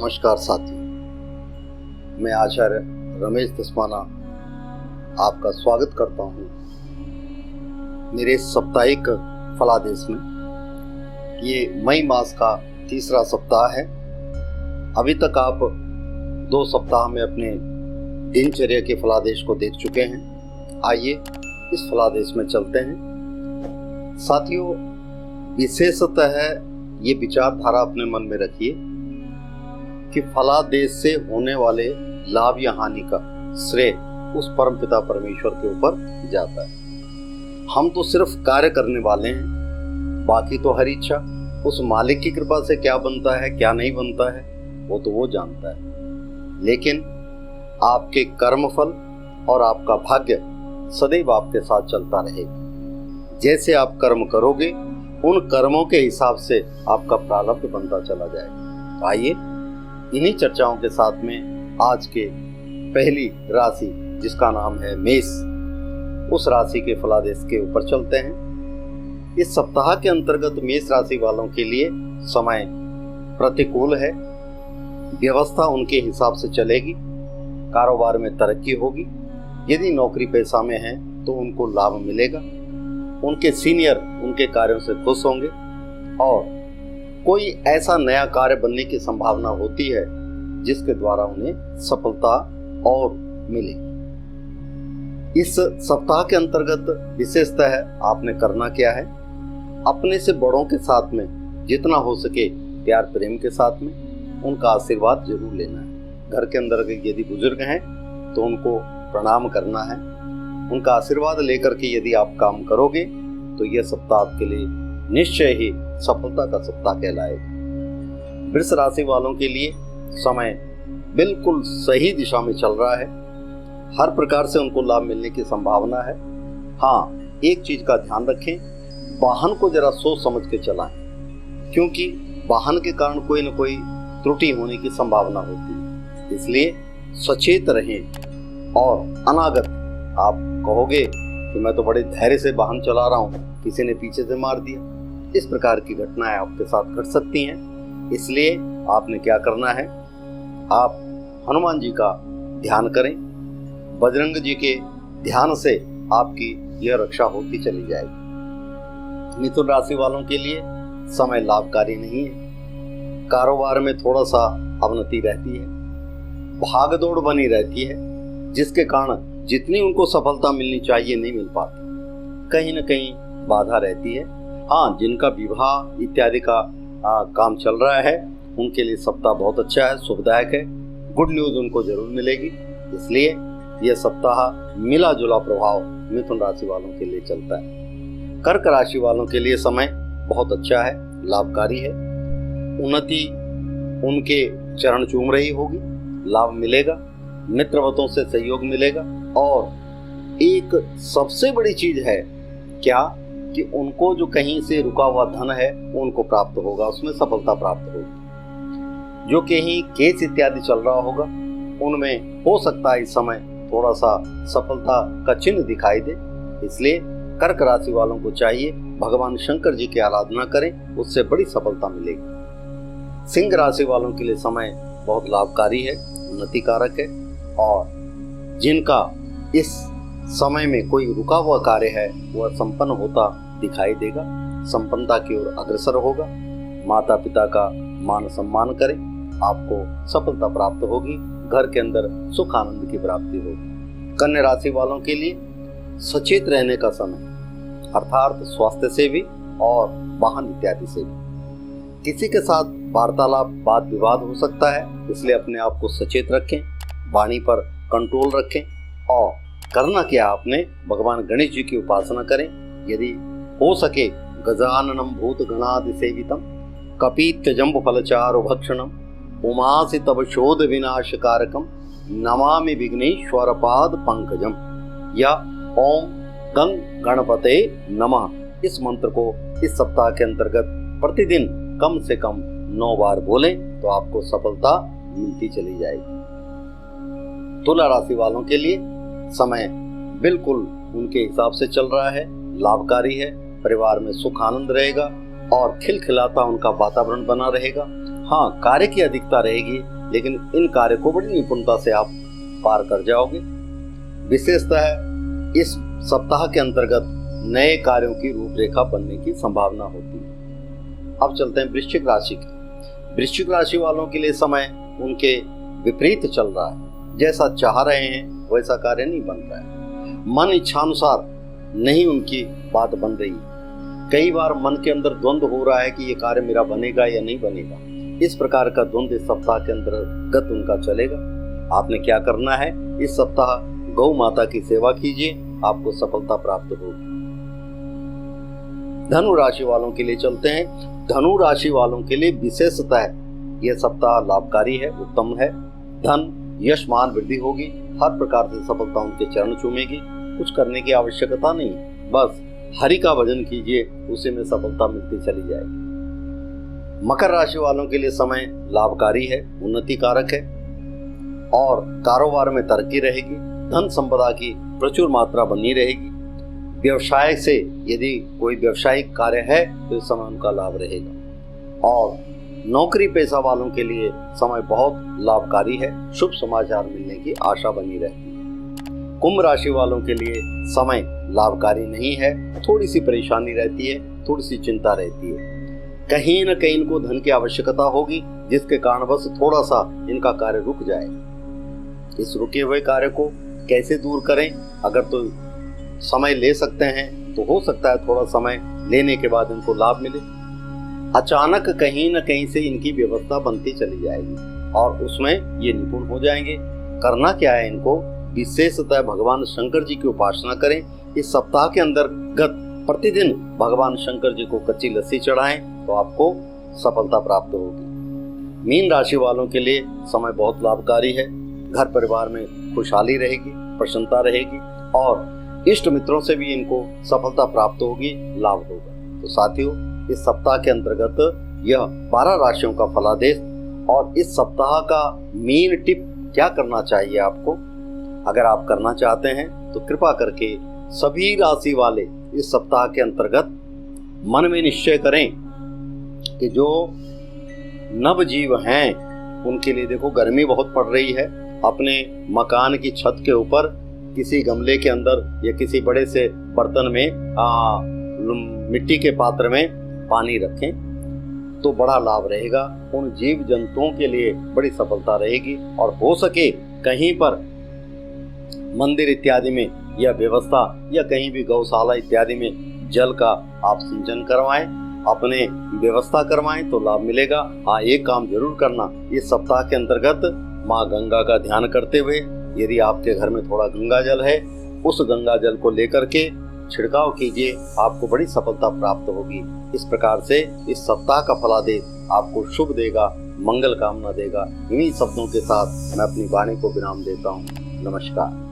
नमस्कार साथियों, मैं आचार्य रमेश दसमाना आपका स्वागत करता हूँ मेरे साप्ताहिक फलादेश में। ये मई मास का तीसरा सप्ताह है। अभी तक आप 2 सप्ताह में अपने दिनचर्या के फलादेश को देख चुके हैं। आइए इस फलादेश में चलते हैं। साथियों, विशेषतः ये विचारधारा अपने मन में रखिए कि फलादेश से होने वाले लाभ या हानि का श्रेय उस परमपिता परमेश्वर के ऊपर जाता है। हम तो सिर्फ कार्य करने वाले हैं, बाकी तो हर इच्छा उस मालिक की कृपा से क्या बनता है क्या नहीं बनता है वो तो वो जानता है। लेकिन आपके कर्मफल और आपका भाग्य सदैव आपके साथ चलता रहेगा। जैसे आप कर्म करोगे उन कर्मों के हिसाब से आपका प्रारब्ध बनता चला जाएगा। आइए इन्हीं चर्चाओं के साथ में आज के पहली राशि जिसका नाम है मेष, उस राशि के फलादेश के ऊपर चलते हैं। इस सप्ताह के अंतर्गत मेष राशि वालों के लिए समय प्रतिकूल है। व्यवस्था उनके हिसाब से चलेगी। कारोबार में तरक्की होगी। यदि नौकरी पेशा में है तो उनको लाभ मिलेगा। उनके सीनियर उनके कार्यों से खुश होंगे और कोई ऐसा नया कार्य बनने की संभावना होती है जिसके द्वारा उन्हें सफलता और मिलेगी। इस सप्ताह के अंतर्गत विशेषतः आपने करना क्या है, अपने से बड़ों के साथ में जितना हो सके प्यार प्रेम के साथ में उनका आशीर्वाद जरूर लेना है। घर के अंदर यदि बुजुर्ग हैं तो उनको प्रणाम करना है। उनका आशीर्वाद लेकर के यदि आप काम करोगे तो यह सप्ताह आपके लिए निश्चय ही सफलता का सप्ताह कहलाएगा। वृष राशि वालों के लिए समय बिल्कुल सही दिशा में चल रहा है। हर प्रकार से उनको लाभ मिलने की संभावना है। हाँ, एक चीज का ध्यान रखें, वाहन को जरा सोच समझ के चलाएं, क्योंकि वाहन के कारण कोई न कोई त्रुटि होने की संभावना होती है। इसलिए सचेत रहें। और अनागत आप कहोगे कि मैं तो बड़े धैर्य से वाहन चला रहा हूँ, किसी ने पीछे से मार दिया, इस प्रकार की घटनाएं आपके साथ घट सकती हैं। इसलिए आपने क्या करना है, आप हनुमान जी का ध्यान करें। बजरंग जी के ध्यान से आपकी यह रक्षा होती चली जाएगी। मिथुन राशि वालों के लिए समय लाभकारी नहीं है। कारोबार में थोड़ा सा अवनति रहती है, भागदौड़ बनी रहती है, जिसके कारण जितनी उनको सफलता मिलनी चाहिए नहीं मिल पाती। कहीं न कहीं बाधा रहती है। हाँ, जिनका विवाह इत्यादि का काम चल रहा है उनके लिए सप्ताह बहुत अच्छा है, शुभदायक है। गुड न्यूज उनको जरूर मिलेगी। इसलिए यह सप्ताह मिला जुला प्रभाव मिथुन राशि वालों के लिए चलता है। कर्क राशि वालों के लिए समय बहुत अच्छा है, लाभकारी है। उन्नति उनके चरण चूम रही होगी, लाभ मिलेगा, मित्रवतों से सहयोग मिलेगा। और एक सबसे बड़ी चीज है क्या कि उनको जो कहीं से रुका हुआ धन है वो उनको प्राप्त होगा, उसमें सफलता प्राप्त होगी। जो कहीं केस इत्यादि चल रहा होगा उनमें हो सकता है इस समय थोड़ा सा सफलता का चिन्ह दिखाई दे। इसलिए कर्क राशि वालों को चाहिए भगवान शंकर जी की आराधना करें, उससे बड़ी सफलता मिलेगी। सिंह राशि वालों के लिए समय बहुत लाभकारी है, उन्नति कारक है। और जिनका इस समय में कोई रुका हुआ कार्य है वह संपन्न होता दिखाई देगा, संपन्नता की ओर अग्रसर होगा। माता पिता का मान सम्मान करें, आपको सफलता प्राप्त होगी। घर के अंदर सुख आनंद की प्राप्ति होगी। कन्या राशि वालों के लिए सचेत रहने का समय, अर्थात स्वास्थ्य से भी और वाहन इत्यादि से भी। किसी के साथ वार्तालाप वाद विवाद हो सकता है, इसलिए अपने आप को सचेत रखें, वाणी पर कंट्रोल रखें। और करना क्या, आपने भगवान गणेश जी की उपासना करें। यदि हो सके गजाननम भूत गणादि सेवितम कपीत्य जम्ब फलचारु भक्षणम उमासि तब शोध विनाश कारकम नमामि विघ्नेश्वर पाद पंकजम या ओम गंग गणपते नमः, इस मंत्र को इस सप्ताह के अंतर्गत प्रतिदिन कम से कम 9 बार बोलें तो आपको सफलता मिलती चली जाएगी। तुला राशि वालों के लिए समय बिल्कुल उनके हिसाब से चल रहा है, लाभकारी है। परिवार में सुख आनंद रहेगा और खिलखिलाता उनका वातावरण बना रहेगा। हाँ, कार्य की अधिकता रहेगी, लेकिन इन कार्य को बड़ी निपुणता से आप पार कर जाओगे। विशेषतः इस सप्ताह के अंतर्गत नए कार्यों की रूपरेखा बनने की संभावना होती है। अब चलते हैं वृश्चिक राशि की। वृश्चिक राशि वालों के लिए समय उनके विपरीत चल रहा है। जैसा चाह रहे हैं वैसा कार्य नहीं बन रहा है। मन इच्छानुसार नहीं उनकी बात बन रही है। कई बार मन के अंदर द्वंद्व हो रहा है कि ये कार्य मेरा बनेगा या नहीं बनेगा। इस प्रकार का द्वंद्व इस सप्ताह के अंतर्गत उनका चलेगा। आपने क्या करना है, इस सप्ताह गौ माता की सेवा कीजिए, आपको सफलता प्राप्त होगी। धनु राशि वालों के लिए चलते हैं। धनु राशि वालों के लिए विशेषतः यह सप्ताह लाभकारी है, उत्तम है। धन यश मान वृद्धि होगी। हर प्रकार से सफलता उनके चरण चूमेगी। कुछ करने की आवश्यकता नहीं, बस हरि का भजन कीजिए, उसी में सफलता मिलती चली जाएगी। मकर राशि वालों के लिए समय लाभकारी है, उन्नति कारक है और कारोबार में तरक्की रहेगी। धन संपदा की प्रचुर मात्रा बनी रहेगी। व्यवसाय से यदि कोई व्यवसायिक कार्य है तो इस समय उनका लाभ रहेगा। और नौकरी पेशा वालों के लिए समय बहुत लाभकारी है। शुभ समाचार मिलने की आशा बनी रहती है। कुंभ राशि वालों के लिए समय लाभकारी नहीं है। थोड़ी सी परेशानी रहती है, थोड़ी सी चिंता रहती है। कहीं न कहीं इनको धन की आवश्यकता होगी, जिसके कारणवश थोड़ा सा इनका कार्य रुक जाएगा। इस रुके हुए कार्य को कैसे दूर करें? अगर तो समय ले सकते हैं तो हो सकता है थोड़ा समय लेने के बाद इनको लाभ मिले। अचानक कहीं न कहीं से इनकी व्यवस्था बनती चली जाएगी और उसमें ये निपुण हो जाएंगे। करना क्या है, इनको विशेषतः भगवान शंकर जी की उपासना करें। इस सप्ताह के अंतर्गत प्रतिदिन भगवान शंकर जी को कच्ची लस्सी चढ़ाएं तो आपको सफलता प्राप्त होगी। मीन राशि वालों के लिए समय बहुत लाभकारी है। घर परिवार में खुशहाली रहेगी, प्रसन्नता रहेगी और इष्ट मित्रों से भी इनको सफलता प्राप्त होगी, लाभ होगा। तो साथियों, इस सप्ताह के अंतर्गत यह 12 राशियों का फलादेश और इस सप्ताह का मेन टिप क्या करना चाहिए आपको, अगर आप करना चाहते हैं तो कृपा करके सभी राशि वाले इस सप्ताह के अंतर्गत मन में निश्चय करें कि जो नवजीव हैं उनके लिए, देखो गर्मी बहुत पड़ रही है, अपने मकान की छत के ऊपर किसी गमले के अंदर या किसी बड़े से बर्तन में मिट्टी के पात्र में पानी रखें तो बड़ा लाभ रहेगा। उन जीव जंतुओं के लिए बड़ी सफलता रहेगी। और हो सके कहीं पर मंदिर इत्यादि में या व्यवस्था या कहीं भी गौशाला इत्यादि में जल का आप सिंचन करवाएं, अपने व्यवस्था करवाएं तो लाभ मिलेगा। हाँ, एक काम जरूर करना, इस सप्ताह के अंतर्गत माँ गंगा का ध्यान करते हुए, यदि आपके घर में थोड़ा गंगा जल है, उस गंगा जल को लेकर के छिड़काव कीजिए, आपको बड़ी सफलता प्राप्त होगी। इस प्रकार से इस सप्ताह का फलादेश आपको शुभ देगा, मंगल कामना देगा। इन्हीं शब्दों के साथ मैं अपनी वाणी को विराम देता हूँ। नमस्कार।